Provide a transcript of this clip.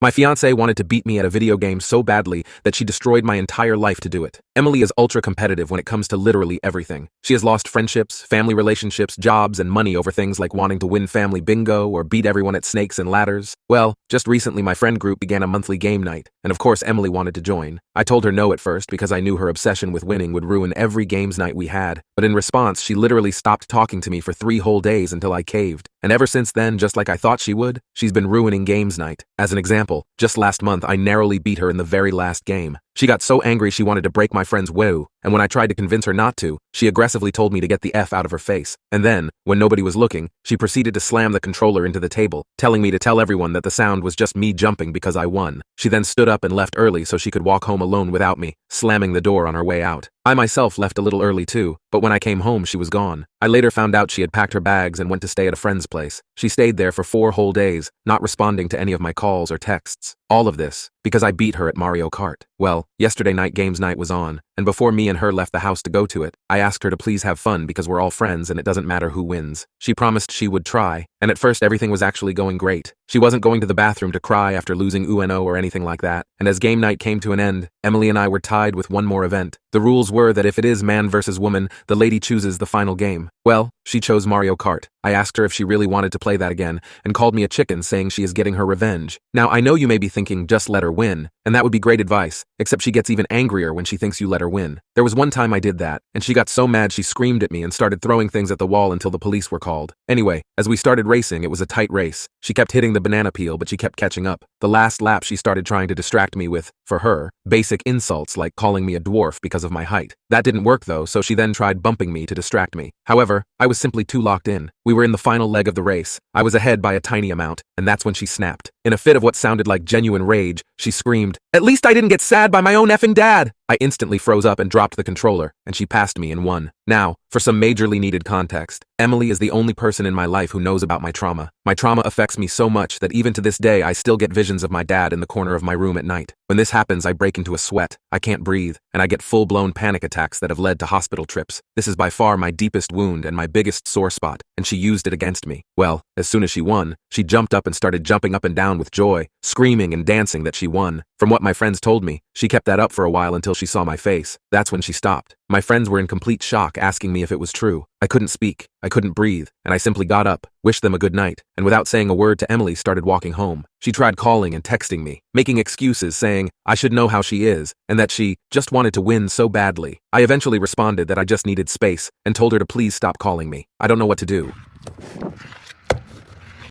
My fiancée wanted to beat me at a video game so badly that she destroyed my entire life to do it. Emily is ultra competitive when it comes to literally everything. She has lost friendships, family relationships, jobs, and money over things like wanting to win family bingo or beat everyone at snakes and ladders. Well, just recently my friend group began a monthly game night, and of course Emily wanted to join. I told her no at first because I knew her obsession with winning would ruin every games night we had, but in response she literally stopped talking to me for 3 whole days until I caved. And ever since then, just like I thought she would, she's been ruining games night. As an example, just last month I narrowly beat her in the very last game. She got so angry she wanted to break my friend's woo, and when I tried to convince her not to, she aggressively told me to get the F out of her face. And then, when nobody was looking, she proceeded to slam the controller into the table, telling me to tell everyone that the sound was just me jumping because I won. She then stood up and left early so she could walk home alone without me, slamming the door on her way out. I myself left a little early too, but when I came home she was gone. I later found out she had packed her bags and went to stay at a friend's place. She stayed there for 4 whole days, not responding to any of my calls or texts. All of this, because I beat her at Mario Kart. Well, yesterday night games night was on, and before me and her left the house to go to it, I asked her to please have fun because we're all friends and it doesn't matter who wins. She promised she would try, and at first everything was actually going great. She wasn't going to the bathroom to cry after losing UNO or anything like that, and as game night came to an end, Emily and I were tied with one more event. The rules were that if it is man versus woman, the lady chooses the final game. Well, she chose Mario Kart. I asked her if she really wanted to play that again, and called me a chicken saying she is getting her revenge. Now, I know you may be thinking, just let her win, and that would be great advice, except she gets even angrier when she thinks you let her win. There was one time I did that, and she got so mad she screamed at me and started throwing things at the wall until the police were called. Anyway, as we started racing, it was a tight race. She kept hitting the banana peel, but she kept catching up. The last lap she started trying to distract me with, for her, basic insults like calling me a dwarf because of my height. That didn't work though, so she then tried bumping me to distract me. However, I was simply too locked in. We were in the final leg of the race. I was ahead by a tiny amount, and that's when she snapped. In a fit of what sounded like genuine rage, she screamed, "At least I didn't get sad by my own effing dad!" I instantly froze up and dropped the controller, and she passed me and won. Now, for some majorly needed context, Emily is the only person in my life who knows about my trauma. My trauma affects me so much that even to this day I still get visions of my dad in the corner of my room at night. When this happens, I break into a sweat, I can't breathe, and I get full-blown panic attacks that have led to hospital trips. This is by far my deepest wound and my biggest sore spot, and she used it against me. Well, as soon as she won, she jumped up and started jumping up and down with joy, screaming and dancing that she won. From what my friends told me, she kept that up for a while until she saw my face. That's when she stopped. My friends were in complete shock, asking me if it was true. I couldn't speak, I couldn't breathe, and I simply got up, wished them a good night, and without saying a word to Emily started walking home. She tried calling and texting me, making excuses saying I should know how she is, and that she just wanted to win so badly. I eventually responded that I just needed space, and told her to please stop calling me. I don't know what to do.